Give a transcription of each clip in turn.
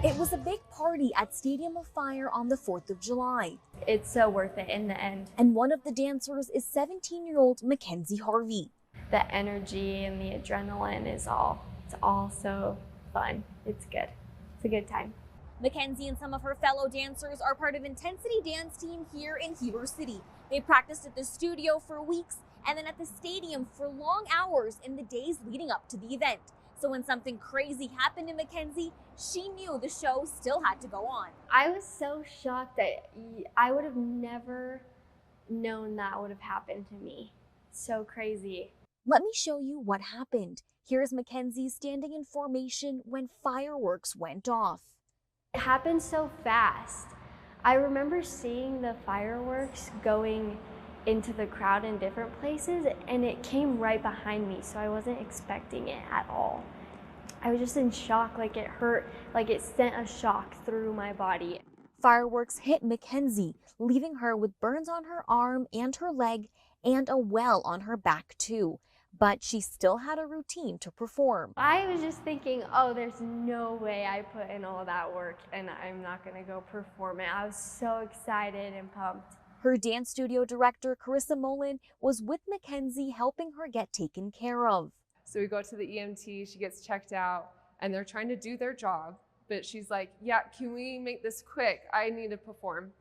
It was a big party at Stadium of Fire on the 4th of July. It's so worth it in the end. And one of the dancers is 17-year-old Mackenzie Harvey. The energy and the adrenaline it's all so fun. It's good. It's a good time. Mackenzie and some of her fellow dancers are part of Intensity Dance Team here in Heber City. They practiced at the studio for weeks and then at the stadium for long hours in the days leading up to the event. So when something crazy happened to Mackenzie, she knew the show still had to go on. I was so shocked that I would have never known that would have happened to me. So crazy. Let me show you what happened. Here's Mackenzie standing in formation when fireworks went off. It happened so fast. I remember seeing the fireworks going into the crowd in different places, and it came right behind me, so I wasn't expecting it at all. I was just in shock, like it hurt, like it sent a shock through my body. Fireworks hit Mackenzie, leaving her with burns on her arm and her leg and a well on her back too. But she still had a routine to perform. I was just thinking, oh, there's no way I put in all that work and I'm not gonna go perform it. I was so excited and pumped. Her dance studio director, Carissa Mullen, was with Mackenzie helping her get taken care of. So we go to the EMT, she gets checked out, and they're trying to do their job, but she's like, yeah, can we make this quick? I need to perform.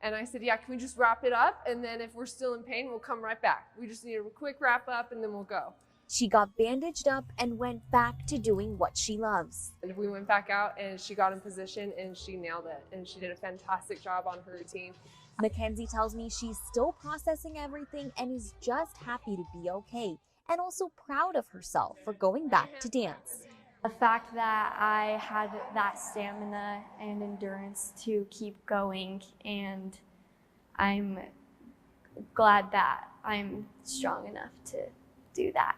And I said, yeah, can we just wrap it up? And then if we're still in pain, we'll come right back. We just need a quick wrap up and then we'll go. She got bandaged up and went back to doing what she loves. And we went back out and she got in position and she nailed it. And she did a fantastic job on her routine. Mackenzie tells me she's still processing everything and is just happy to be okay, and also proud of herself for going back to dance. The fact that I had that stamina and endurance to keep going, and I'm glad that I'm strong enough to do that.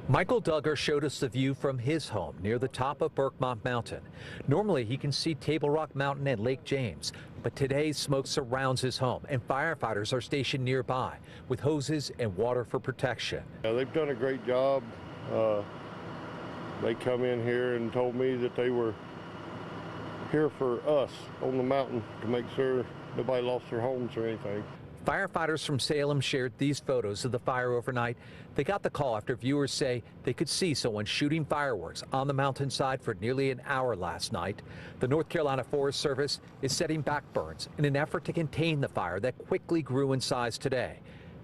Michael Duggar showed us the view from his home near the top of Berkmont Mountain. Normally he can see Table Rock Mountain and Lake James, but today smoke surrounds his home and firefighters are stationed nearby with hoses and water for protection. They've done a great job. They come in here and told me that they were here for us on the mountain to make sure nobody lost their homes or anything. Firefighters from Salem shared these photos of the fire overnight. They got the call after viewers say they could see someone shooting fireworks on the mountainside for nearly an hour last night. The North Carolina Forest Service is setting back burns in an effort to contain the fire that quickly grew in size today.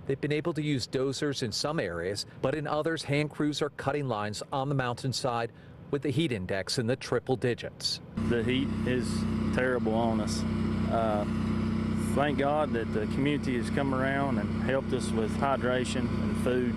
They've been able to use dozers in some areas, but in others, hand crews are cutting lines on the mountainside with the heat index in the triple digits. The heat is terrible on us. Thank God that the community has come around and helped us with hydration and food.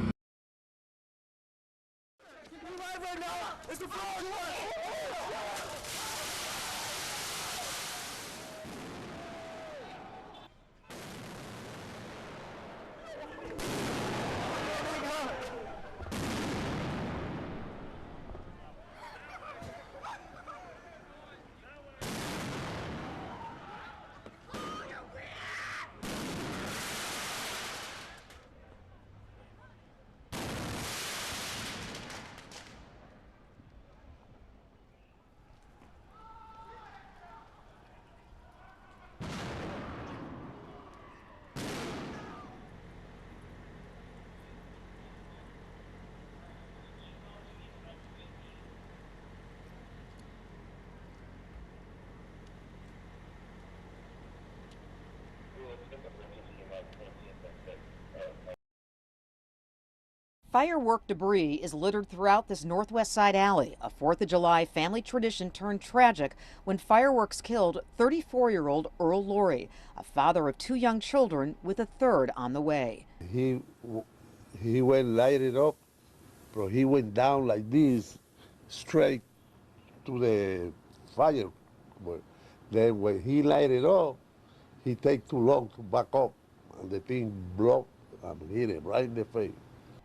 Firework debris is littered throughout this Northwest Side alley, a 4th of July family tradition turned tragic when fireworks killed 34-year-old Earl Laurie, a father of 2 young children with a third on the way. He went light it up, but he went down like this, straight to the fire. But then when he lighted up, he take too long to back up, and the thing broke and hit him right in the face.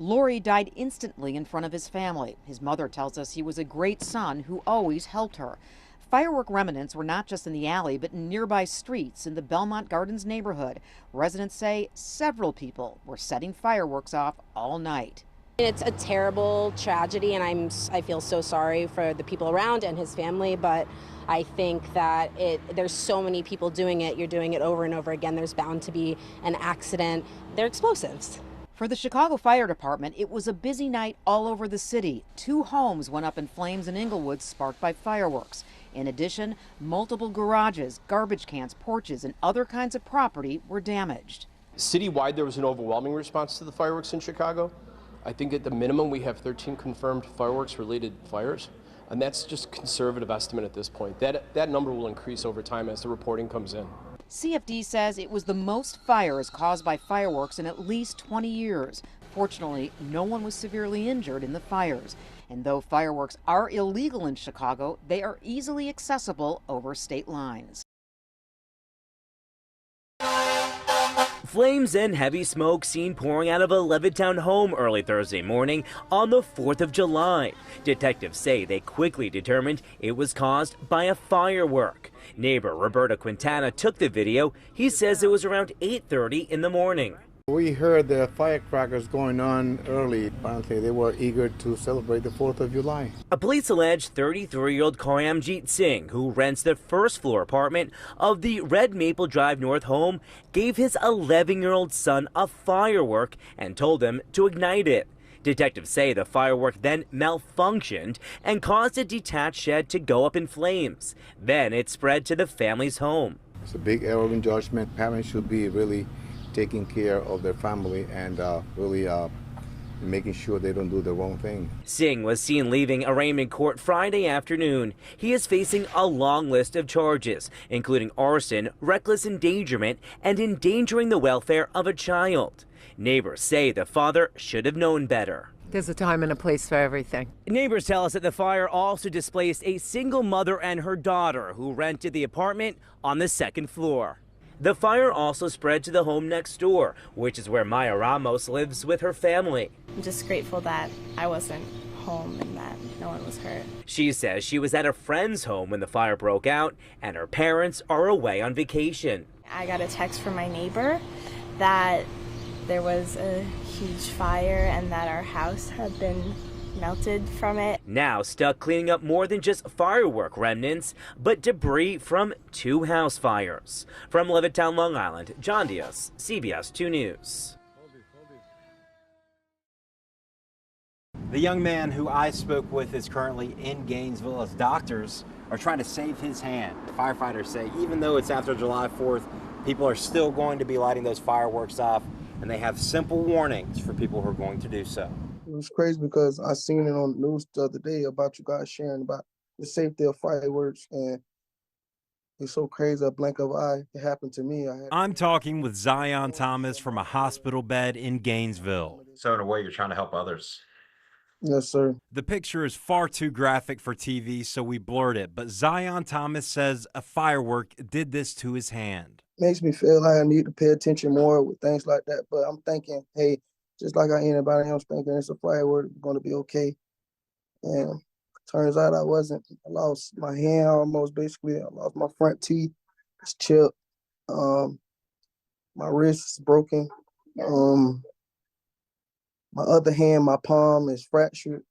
Laurie died instantly in front of his family. His mother tells us he was a great son who always helped her. Firework remnants were not just in the alley, but in nearby streets in the Belmont Gardens neighborhood. Residents say several people were setting fireworks off all night. It's a terrible tragedy, and I feel so sorry for the people around and his family, but I think that there's so many people doing it. You're doing it over and over again. There's bound to be an accident. They're explosives. For the Chicago Fire Department, it was a busy night all over the city. 2 homes went up in flames in Inglewood, sparked by fireworks. In addition, multiple garages, garbage cans, porches, and other kinds of property were damaged. Citywide, there was an overwhelming response to the fireworks in Chicago. I think at the minimum we have 13 confirmed fireworks-related fires, and that's just a conservative estimate at this point. That number will increase over time as the reporting comes in. CFD says it was the most fires caused by fireworks in at least 20 years. Fortunately, no one was severely injured in the fires. And though fireworks are illegal in Chicago, they are easily accessible over state lines. Flames and heavy smoke seen pouring out of a Levittown home early Thursday morning on the 4th of July. Detectives say they quickly determined it was caused by a firework. Neighbor Roberta Quintana took the video. He says it was around 8:30 in the morning. We heard the firecrackers going on early. Apparently, they were eager to celebrate the 4th of July. Police allege 33-year-old Karyamjeet Singh, who rents the first-floor apartment of the Red Maple Drive North home, gave his 11-year-old son a firework and told him to ignite it. Detectives say the firework then malfunctioned and caused a detached shed to go up in flames. Then it spread to the family's home. It's a big error in judgment. Parents should be really taking care of their family and really making sure they don't do the wrong thing. Singh was seen leaving arraignment court Friday afternoon. He is facing a long list of charges, including arson, reckless endangerment, and endangering the welfare of a child. Neighbors say the father should have known better. There's a time and a place for everything. Neighbors tell us that the fire also displaced a single mother and her daughter who rented the apartment on the 2nd floor. The fire also spread to the home next door, which is where Maya Ramos lives with her family. I'm just grateful that I wasn't home and that no one was hurt. She says she was at a friend's home when the fire broke out and her parents are away on vacation. I got a text from my neighbor that there was a huge fire and that our house had been melted from it. Now stuck cleaning up more than just firework remnants, but debris from 2 house fires. From Levittown, Long Island, John Diaz, CBS 2 News. The young man who I spoke with is currently in Gainesville as doctors are trying to save his hand. Firefighters say even though it's after July 4th, people are still going to be lighting those fireworks off, and they have simple warnings for people who are going to do so. It was crazy because I seen it on the news the other day about you guys sharing about the safety of fireworks, and it's so crazy, a blink of an eye, it happened to me. I'm talking with Zion Thomas from a hospital bed in Gainesville. So in a way, you're trying to help others. Yes, sir. The picture is far too graphic for TV, so we blurred it, but Zion Thomas says a firework did this to his hand. Makes me feel like I need to pay attention more with things like that, but I'm thinking, hey, just like anybody else thinking it's a firework, going to be okay. And turns out I wasn't. I lost my hand almost, basically. I lost my front teeth. It's chipped. My wrist is broken. My other hand, my palm is fractured.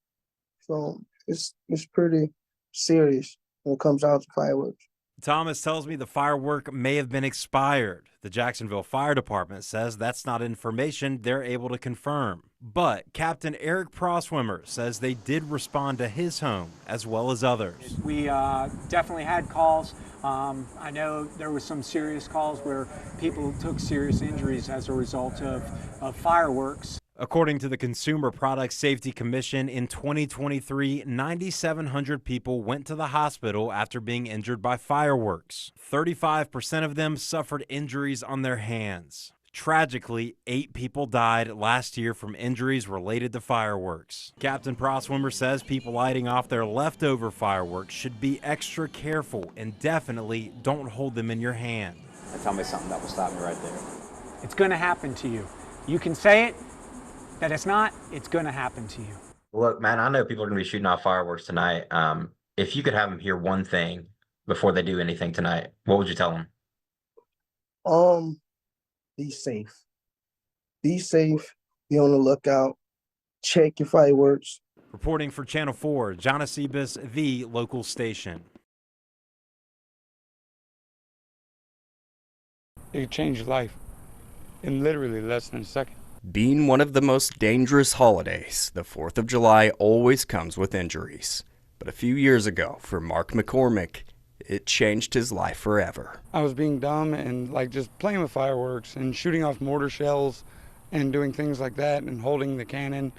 So it's pretty serious when it comes down to fireworks. Thomas tells me the firework may have been expired. The Jacksonville Fire Department says that's not information they're able to confirm. But Captain Eric Proswimmer says they did respond to his home as well as others. We definitely had calls. I know there was some serious calls where people took serious injuries as a result of fireworks. According to the Consumer Product Safety Commission, in 2023, 9,700 people went to the hospital after being injured by fireworks. 35% of them suffered injuries on their hands. Tragically, 8 people died last year from injuries related to fireworks. Captain Proswimmer says people lighting off their leftover fireworks should be extra careful and definitely don't hold them in your hand. Tell me something that will stop me right there. It's going to happen to you. You can say it, that it's not, it's going to happen to you. Look, man, I know people are going to be shooting off fireworks tonight. If you could have them hear one thing before they do anything tonight, what would you tell them? Be safe. Be safe. Be on the lookout. check your fireworks. Reporting for Channel 4, Jonas the local station. It changed your life in literally less than a second. Being one of the most dangerous holidays, the 4th of July always comes with injuries. But a few years ago, for Mark McCormick, it changed his life forever. I was being dumb and like just playing with fireworks and shooting off mortar shells and doing things like that and holding the cannon,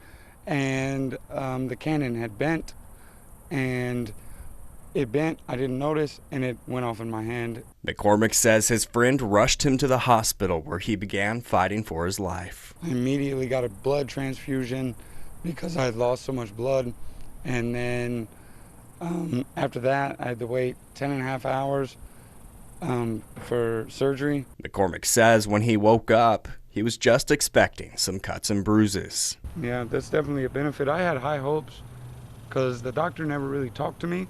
and the cannon had bent, and it bent, I didn't notice, and it went off in my hand. McCormick says his friend rushed him to the hospital where he began fighting for his life. I immediately got a blood transfusion because I had lost so much blood, and then after that I had to wait 10.5 hours for surgery. McCormick says when he woke up, he was just expecting some cuts and bruises. Yeah, that's definitely a benefit. I had high hopes because the doctor never really talked to me.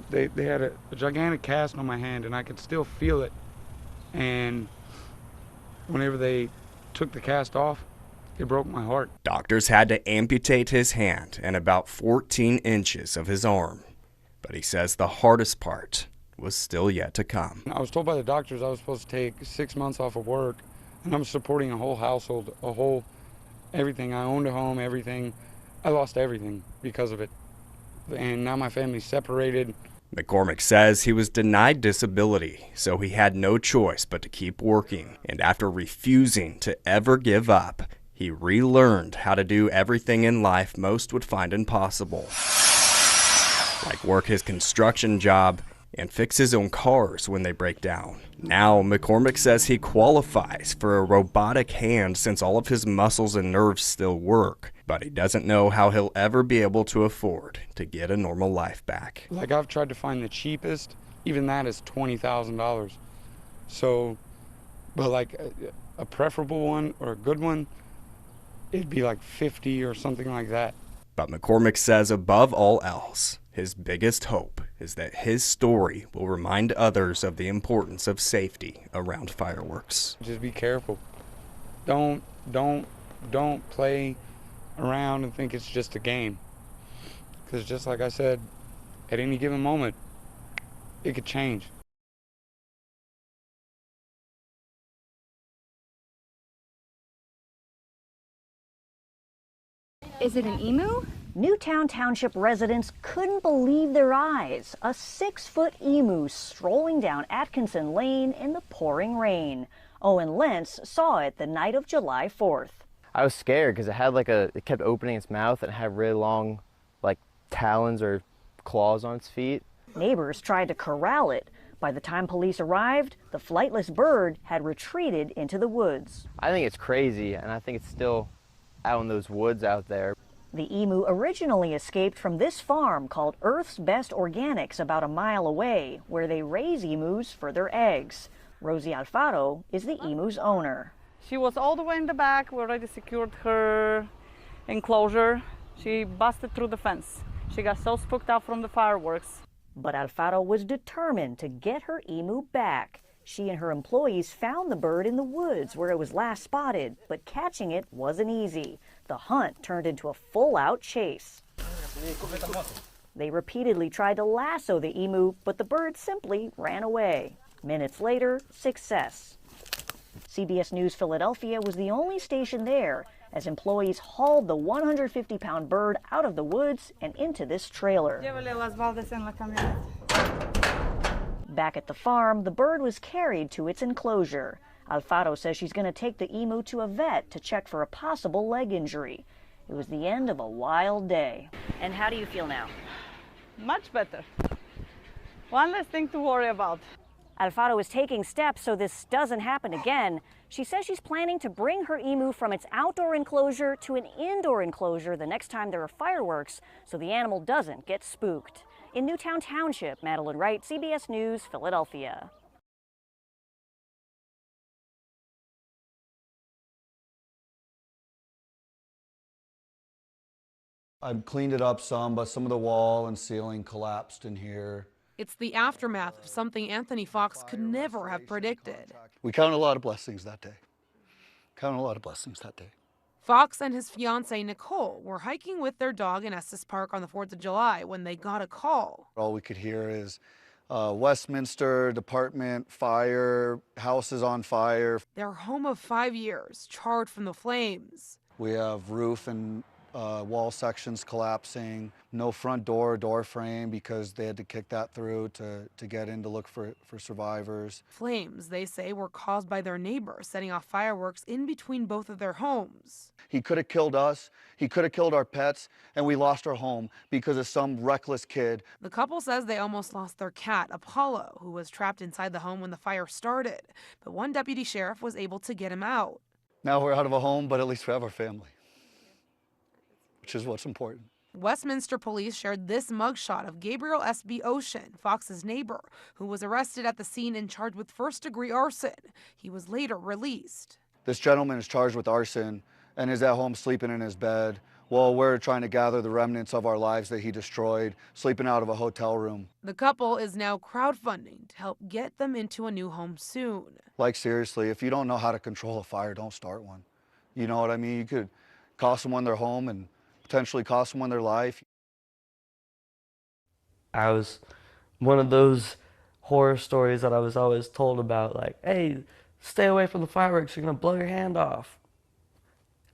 They had a gigantic cast on my hand and I could still feel it. And whenever they took the cast off, it broke my heart. Doctors had to amputate his hand and about 14 inches of his arm. But he says the hardest part was still yet to come. I was told by the doctors I was supposed to take 6 months off of work, and I'm supporting a whole household, everything. I owned a home, everything. I lost everything because of it. And now my family's separated. McCormick says he was denied disability, so he had no choice but to keep working. And after refusing to ever give up, he relearned how to do everything in life most would find impossible. Like work his construction job and fix his own cars when they break down. Now, McCormick says he qualifies for a robotic hand since all of his muscles and nerves still work, but he doesn't know how he'll ever be able to afford to get a normal life back. Like, I've tried to find the cheapest, even that is $20,000. So, but like a preferable one or a good one, it'd be like 50 or something like that. But McCormick says above all else, his biggest hope is that his story will remind others of the importance of safety around fireworks. Just be careful. Don't play around and think it's just a game. Because just like I said, at any given moment, it could change. Is it an emu? Newtown Township residents couldn't believe their eyes. A 6-foot emu strolling down Atkinson Lane in the pouring rain. Owen Lentz saw it the night of July 4th. I was scared because it kept opening its mouth and it had really long, talons or claws on its feet. Neighbors tried to corral it. By the time police arrived, the flightless bird had retreated into the woods. I think it's crazy, and I think it's still out in those woods out there. The emu originally escaped from this farm called Earth's Best Organics about a mile away, where they raise emus for their eggs. Rosie Alfaro is the emu's owner. She was all the way in the back. We already secured her enclosure. She busted through the fence. She got so spooked out from the fireworks. But Alfaro was determined to get her emu back. She and her employees found the bird in the woods where it was last spotted, but catching it wasn't easy. The hunt turned into a full-out chase. They repeatedly tried to lasso the emu, but the bird simply ran away. Minutes later, success. CBS News Philadelphia was the only station there as employees hauled the 150-pound bird out of the woods and into this trailer. Back at the farm, the bird was carried to its enclosure. Alfaro says she's going to take the emu to a vet to check for a possible leg injury. It was the end of a wild day. And how do you feel now? Much better. One less thing to worry about. Alfaro is taking steps so this doesn't happen again. She says she's planning to bring her emu from its outdoor enclosure to an indoor enclosure the next time there are fireworks so the animal doesn't get spooked. In Newtown Township, Madeline Wright, CBS News, Philadelphia. I've cleaned it up some, but some of the wall and ceiling collapsed in here. It's the aftermath of something Anthony Fox could never have predicted. We counted a lot of blessings that day. Counted a lot of blessings that day. Fox and his fiancée Nicole were hiking with their dog in Estes Park on the 4th of July when they got a call. All we could hear is Westminster Department, fire, house is on fire. Their home of 5 years, charred from the flames. We have roof and wall sections collapsing, no front door frame because they had to kick that through to get in to look for survivors. Flames, they say, were caused by their neighbor setting off fireworks in between both of their homes. He could have killed us, he could have killed our pets, and we lost our home because of some reckless kid. The couple says they almost lost their cat, Apollo, who was trapped inside the home when the fire started. But one deputy sheriff was able to get him out. Now we're out of a home, but at least we have our family, which is what's important. Westminster police shared this mugshot of Gabriel S.B. Ocean, Fox's neighbor, who was arrested at the scene and charged with first-degree arson. He was later released. This gentleman is charged with arson and is at home sleeping in his bed while we're trying to gather the remnants of our lives that he destroyed, sleeping out of a hotel room. The couple is now crowdfunding to help get them into a new home soon. Like, seriously, if you don't know how to control a fire, don't start one. You know what I mean? You could cost someone their home and potentially cost someone their life. I was one of those horror stories that I was always told about, like, hey, stay away from the fireworks, you're gonna blow your hand off.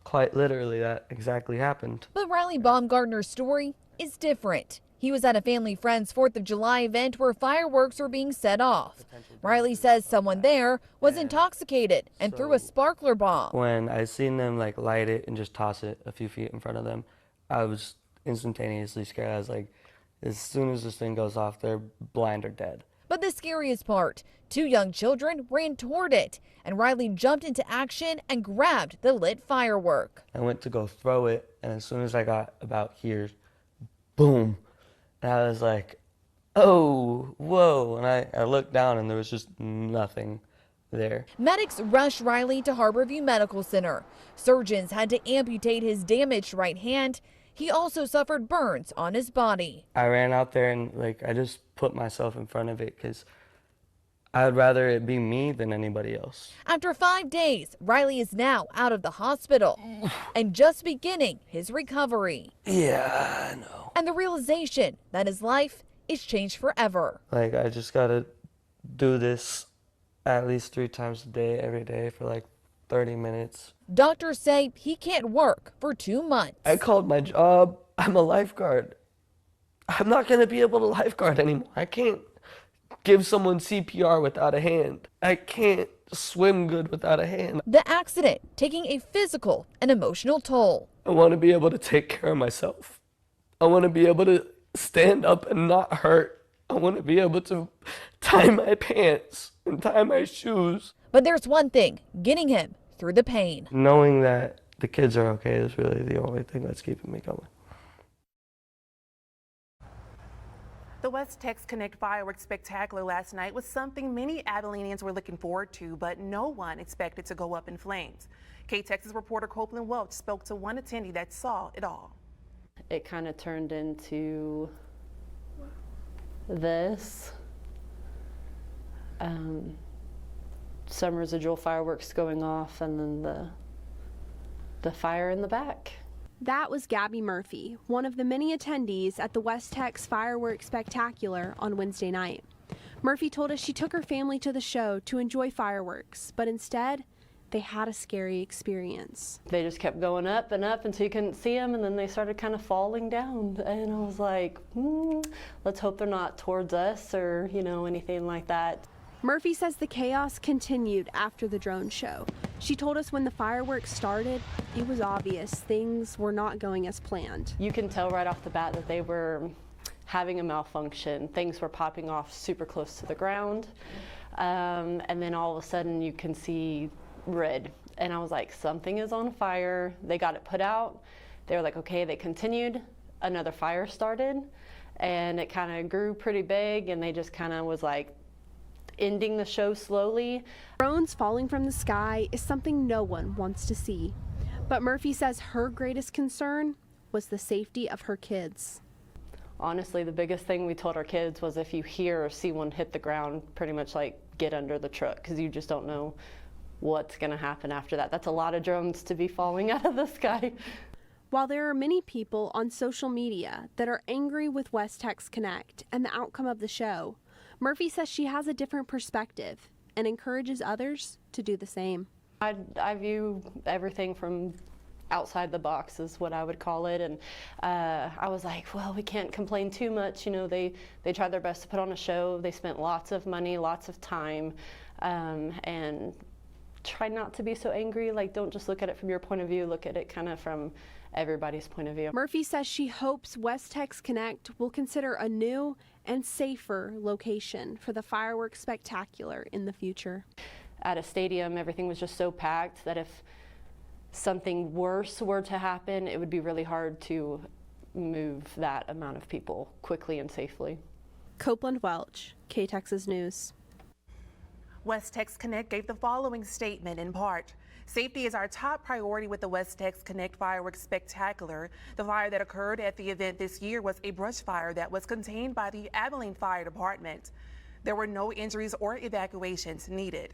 Quite literally, that exactly happened. But Riley Baumgartner's story is different. He was at a family friend's 4th of July event where fireworks were being set off. Riley says someone there was intoxicated and threw a sparkler bomb. When I seen them like light it and just toss it a few feet in front of them, I was instantaneously scared. I was like, as soon as this thing goes off, they're blind or dead. But the scariest part, 2 young children ran toward it, and Riley jumped into action and grabbed the lit firework. I went to go throw it, and as soon as I got about here, boom. And I was like, oh, whoa. And I looked down, and there was just nothing there. Medics rushed Riley to Harborview Medical Center. Surgeons had to amputate his damaged right hand. He also suffered burns on his body. I ran out there and I just put myself in front of it because I'd rather it be me than anybody else. After 5 days, Riley is now out of the hospital and just beginning his recovery. Yeah, I know. And the realization that his life is changed forever. I just gotta do this at least 3 times a day, every day for 30 minutes. Doctors say he can't work for 2 months. I called my job. I'm a lifeguard. I'm not going to be able to lifeguard anymore. I can't give someone CPR without a hand. I can't swim good without a hand. The accident taking a physical and emotional toll. I want to be able to take care of myself. I want to be able to stand up and not hurt. I want to be able to tie my pants and tie my shoes. But there's one thing getting him through the pain. Knowing that the kids are okay is really the only thing that's keeping me going. The West Tex Connect Fireworks Spectacular last night was something many Abilenians were looking forward to, but no one expected to go up in flames. K-Texas reporter Copeland Welch spoke to one attendee that saw it all. It kind of turned into this. Some residual fireworks going off and then the fire in the back. That was Gabby Murphy, one of the many attendees at the West Tex Fireworks Spectacular on Wednesday night. Murphy told us she took her family to the show to enjoy fireworks, but instead, they had a scary experience. They just kept going up and up until you couldn't see them, and then they started kind of falling down. And I was like, let's hope they're not towards us or, anything like that. Murphy says the chaos continued after the drone show. She told us when the fireworks started, it was obvious things were not going as planned. You can tell right off the bat that they were having a malfunction. Things were popping off super close to the ground. And then all of a sudden you can see red. And I was like, something is on fire. They got it put out. They were like, okay, they continued. Another fire started and it kind of grew pretty big, and they just kind of was like, ending the show slowly. Drones falling from the sky is something no one wants to see. But Murphy says her greatest concern was the safety of her kids. Honestly, the biggest thing we told our kids was if you hear or see one hit the ground, pretty much get under the truck, because you just don't know what's going to happen after that. That's a lot of drones to be falling out of the sky. While there are many people on social media that are angry with West Tex Connect and the outcome of the show, Murphy says she has a different perspective and encourages others to do the same. I view everything from outside the box is what I would call it, and I was like, well, we can't complain too much. You know, they tried their best to put on a show. They spent lots of money, lots of time, and try not to be so angry. Like, don't just look at it from your point of view, look at it kind of from everybody's point of view. Murphy says she hopes West Tex Connect will consider a new and safer location for the fireworks spectacular in the future. At a stadium, everything was just so packed that if something worse were to happen, it would be really hard to move that amount of people quickly and safely. Copeland Welch, KTexas News. West Tex Connect gave the following statement in part. Safety is our top priority with the West Tex Connect Fireworks Spectacular. The fire that occurred at the event this year was a brush fire that was contained by the Abilene Fire Department. There were no injuries or evacuations needed.